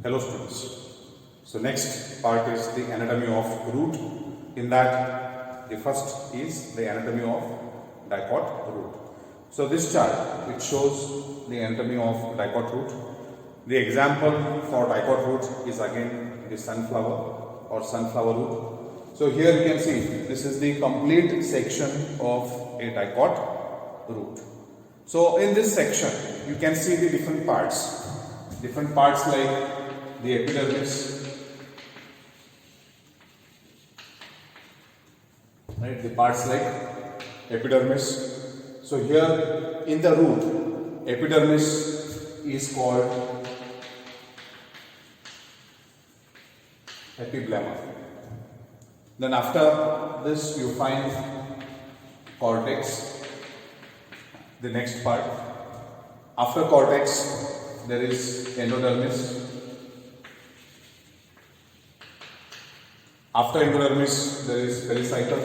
Hello students. So next part is the anatomy of root. In that the first is the anatomy of dicot root. So this chart, it shows the anatomy of dicot root. The example for dicot root is again the sunflower or sunflower root. So here you can see this is the complete section of a dicot root. So in this section you can see the different parts like the epidermis, right? The parts like epidermis. So here in the root, epidermis is called epiblemma. Then after this you find cortex, the next part. After cortex there is endodermis. After endodermis there is pericycle.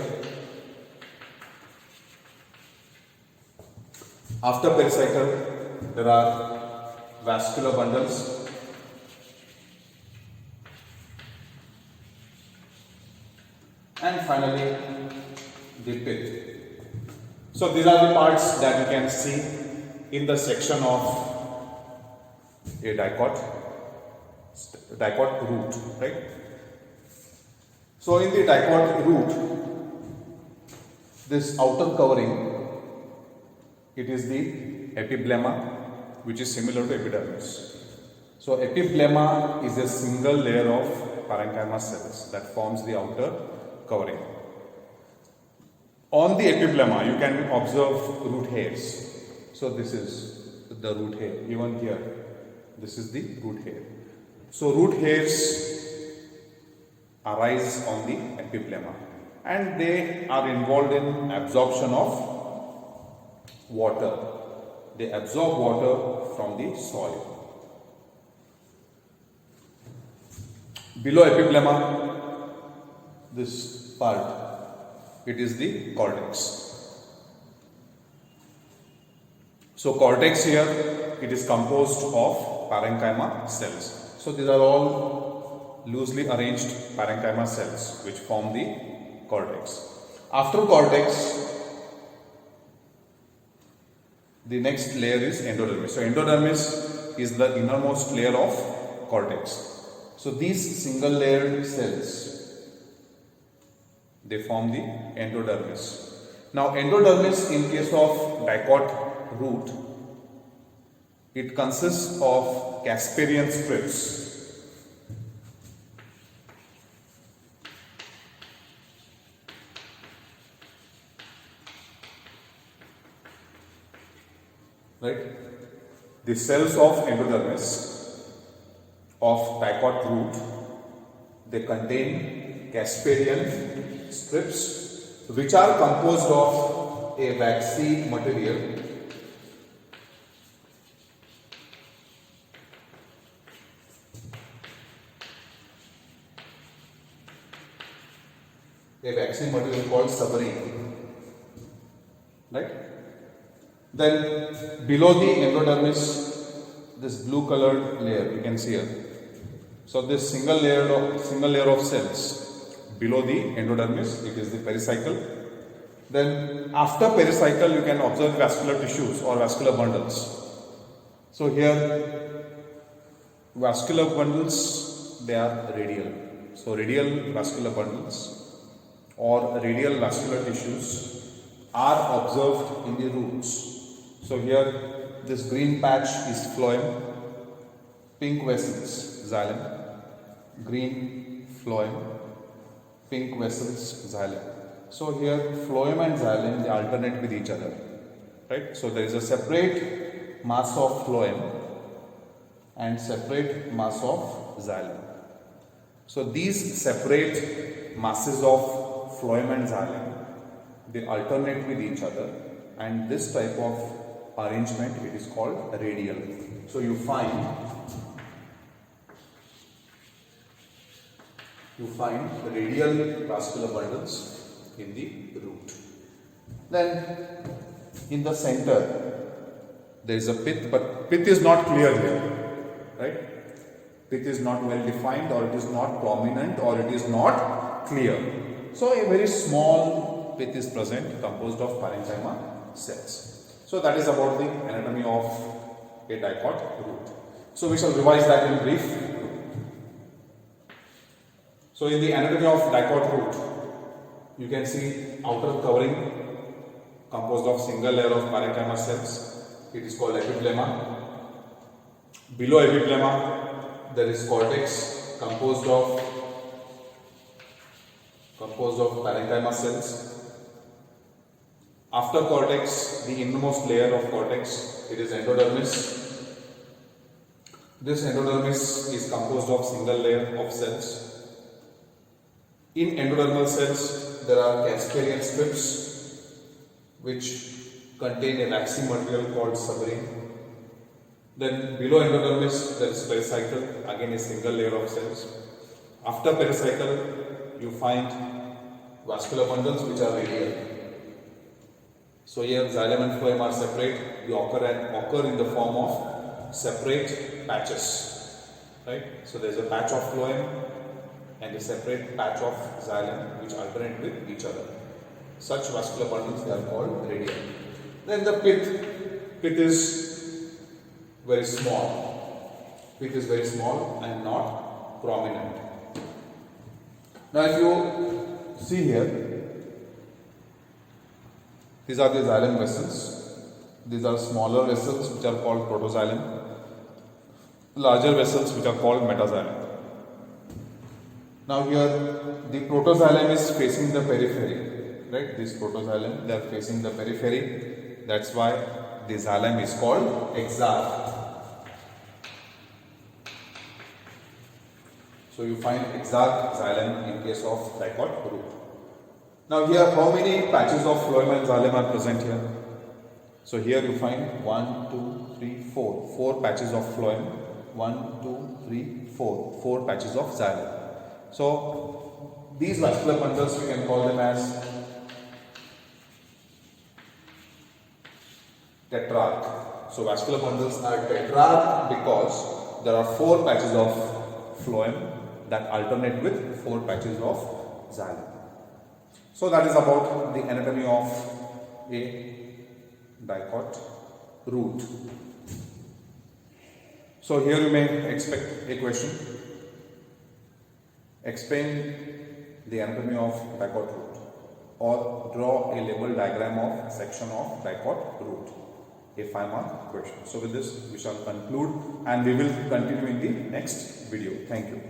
After pericycle there are vascular bundles. And finally the pith. So these are the parts that you can see in the section of a dicot root, right? So in the dicot root, this outer covering, it is the epiblemma, which is similar to epidermis. So epiblemma is a single layer of parenchyma cells that forms the outer covering. On the epiblemma, you can observe root hairs. So this is the root hair. Even here, this is the root hair. So root hairs arise on the epiblemma and they are involved in absorption of water. They absorb water from the soil. Below epiblemma, this part, it is the cortex. So cortex here, it is composed of parenchyma cells. So these are all loosely arranged parenchyma cells which form the cortex. After cortex, the next layer is endodermis. So endodermis is the innermost layer of cortex. So these single layered cells, they form the endodermis. Now endodermis in case of dicot root, it consists of Casparian strips. Right? The cells of endodermis of dicot root, they contain Casparian strips which are composed of a waxy material called suberin, right? Then below the endodermis, this blue colored layer you can see here. So this single layer of cells below the endodermis, it is the pericycle. Then after pericycle you can observe vascular tissues or vascular bundles. So here vascular bundles, they are radial. So radial vascular bundles or radial vascular tissues are observed in the roots. So here this green patch is phloem, pink vessels xylem, green phloem, pink vessels xylem. So here phloem and xylem, they alternate with each other, right? So there is a separate mass of phloem and separate mass of xylem. So these separate masses of phloem and xylem, they alternate with each other, and this type of arrangement, it is called radial. So you find radial vascular bundles in the root. Then in the center there is a pith, but pith is not clear here, right? Pith is not well defined, or it is not prominent, or it is not clear. So a very small pith is present, composed of parenchyma cells. So that is about the anatomy of a dicot root. So we shall revise that in brief. So in the anatomy of dicot root, you can see outer covering composed of single layer of parenchyma cells. It is called epiblema. Below epiblema, there is cortex composed of parenchyma cells. After cortex, the innermost layer of cortex, it is endodermis. This endodermis is composed of single layer of cells. In endodermal cells, there are Casparian strips which contain a waxy material called suberin. Then below endodermis, there is pericycle, again a single layer of cells. After pericycle, you find vascular bundles which are radial. So here xylem and phloem are separate. They occur in the form of separate patches, right? So there is a patch of phloem and a separate patch of xylem which alternate with each other. Such vascular bundles, they are called radial. Then the pith is very small. Pith is very small and not prominent. Now if you see here, these are the xylem vessels. These are smaller vessels which are called protoxylem. Larger vessels which are called metaxylem. Now here the protoxylem is facing the periphery, right? This protoxylem, they are facing the periphery. That's why the xylem is called exarch. So you find exarch xylem in case of dicot root. Now here, how many patches of phloem and xylem are present here? So here you find 1, 2, 3, 4. 4 patches of phloem. 1, 2, 3, 4. 4 patches of xylem. So these vascular bundles, we can call them as tetrarch. So vascular bundles are tetrarch because there are 4 patches of phloem that alternate with 4 patches of xylem. So that is about the anatomy of a dicot root. So here you may expect a question. Explain the anatomy of dicot root, or draw a label diagram of section of dicot root. A 5-mark question. So with this we shall conclude, and we will continue in the next video. Thank you.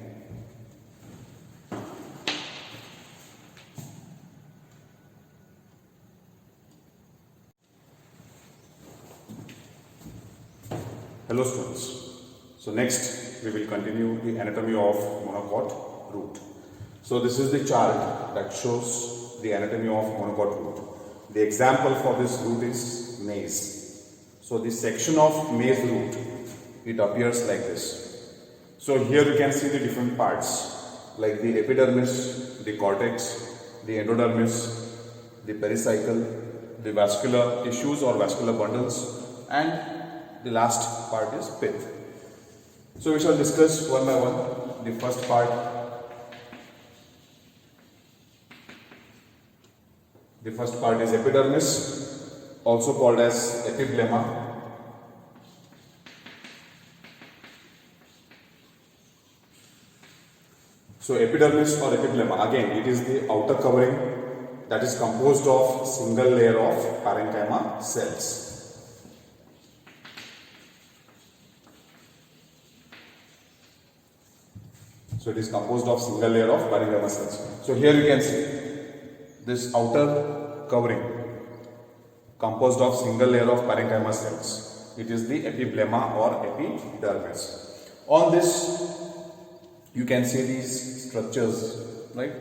Hello students. So next we will continue the anatomy of monocot root. So this is the chart that shows the anatomy of monocot root. The example for this root is maize. So the section of maize root, it appears like this. So here you can see the different parts like the epidermis, the cortex, the endodermis, the pericycle, the vascular tissues or vascular bundles, and the last part is pith. So we shall discuss one by one. The first part. The first part is epidermis, also called as epiblema. So epidermis or epiblema, again it is the outer covering that is composed of single layer of parenchyma cells. So it is composed of single layer of parenchyma cells. So here you can see this outer covering composed of single layer of parenchyma cells. It is the epiblema or epidermis. On this you can see these structures, right?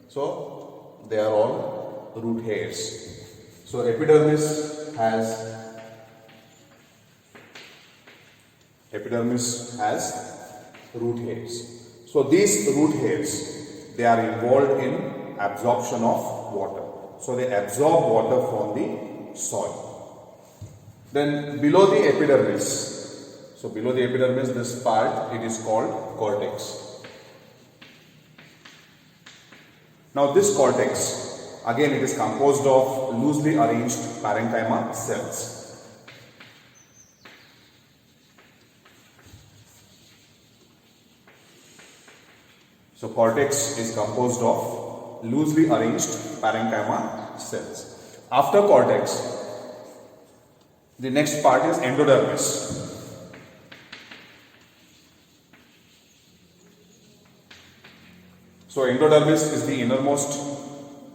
So they are all root hairs. So epidermis has root hairs. So these root hairs, they are involved in absorption of water. So they absorb water from the soil. Then below the epidermis, So below the epidermis, this part, it is called cortex. Now this cortex, again it is composed of loosely arranged parenchyma cells. So cortex is composed of loosely arranged parenchyma cells. After cortex, the next part is endodermis. So endodermis is the innermost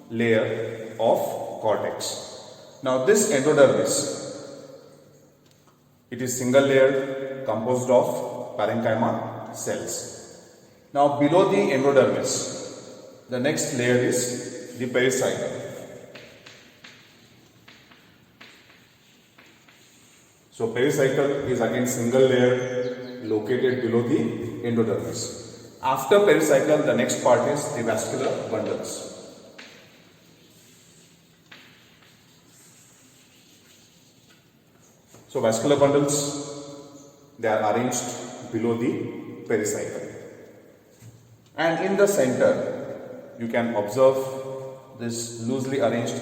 layer of cortex. Now this endodermis, it is single layered, composed of parenchyma cells. Now below the endodermis, the next layer is the pericycle. So pericycle is again single layer located below the endodermis. After pericycle, the next part is the vascular bundles. So vascular bundles, they are arranged below the pericycle. And in the center, you can observe this loosely arranged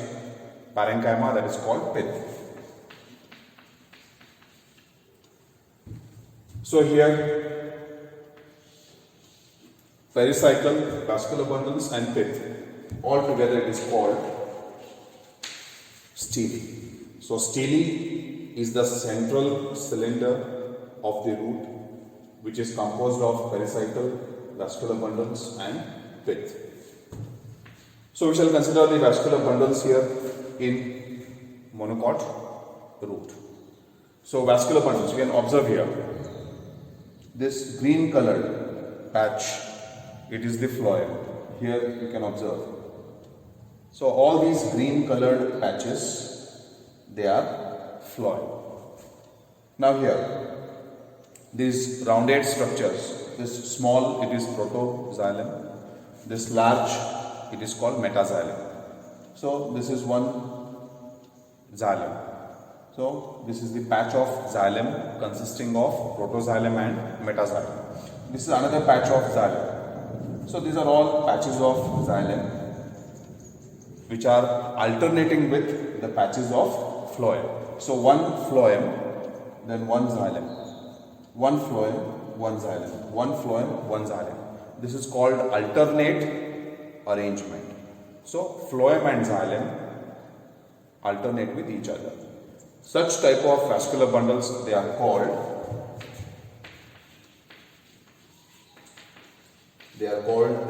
parenchyma that is called pith. So here, pericycle, vascular bundles and pith, all together it is called stele. So stele is the central cylinder of the root, which is composed of pericycle, vascular bundles and pith. So we shall consider the vascular bundles here in monocot root. So vascular bundles, you can observe here, this green colored patch, it is the phloem. Here you can observe. So all these green colored patches, they are phloem. Now here, these rounded structures, this small, it is protoxylem. This large, it is called metaxylem. So this is one xylem. So this is the patch of xylem consisting of protoxylem and metaxylem. This is another patch of xylem. So these are all patches of xylem which are alternating with the patches of phloem. So one phloem, then one xylem. One phloem, one xylem, one phloem, one xylem. This is called alternate arrangement. So phloem and xylem alternate with each other. Such type of vascular bundles, they are called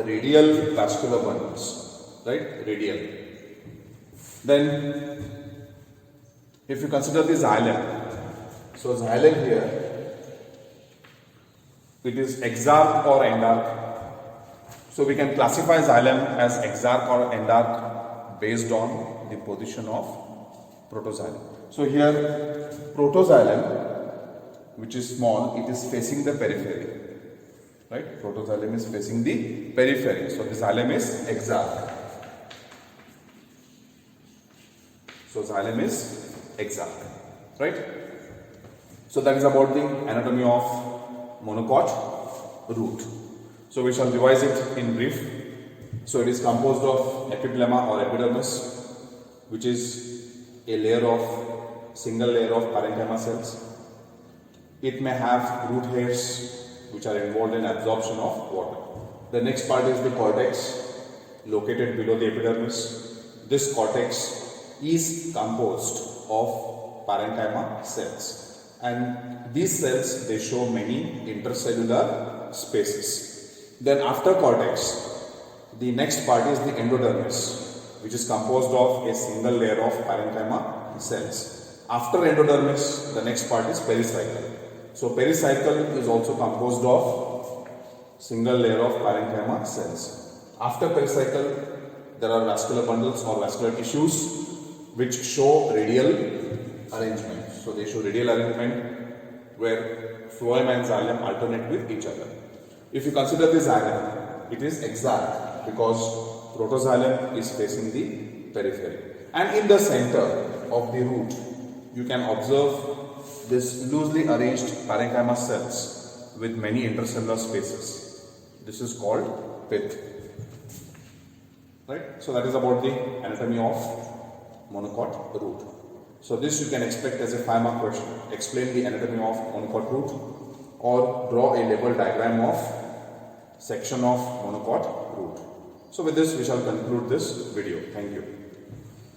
radial vascular bundles, right? Radial. Then if you consider the xylem, so xylem here, it is exarch or endarch. So we can classify xylem as exarch or endarch based on the position of protoxylem. So here protoxylem, which is small, it is facing the periphery. Right? Protoxylem is facing the periphery. So the xylem is exarch. So xylem is exarch. Right? So that is about the anatomy of monocot root. So we shall revise it in brief. So it is composed of epiplema or epidermis, which is a layer of single layer of parenchyma cells. It may have root hairs which are involved in absorption of water. The next part is the cortex, located below the epidermis. This cortex is composed of parenchyma cells. And these cells, they show many intercellular spaces. Then after cortex, the next part is the endodermis, which is composed of a single layer of parenchyma cells. After endodermis, the next part is pericycle. So pericycle is also composed of single layer of parenchyma cells. After pericycle, there are vascular bundles or vascular tissues which show radial arrangement. So they show radial arrangement where phloem and xylem alternate with each other. If you consider the xylem, it is exarch because protoxylem is facing the periphery. And in the center of the root, you can observe this loosely arranged parenchyma cells with many intercellular spaces. This is called pith. Right? So that is about the anatomy of monocot root. So this you can expect as a 5-mark question. Explain the anatomy of monocot root or draw a label diagram of section of monocot root. So with this we shall conclude this video. Thank you.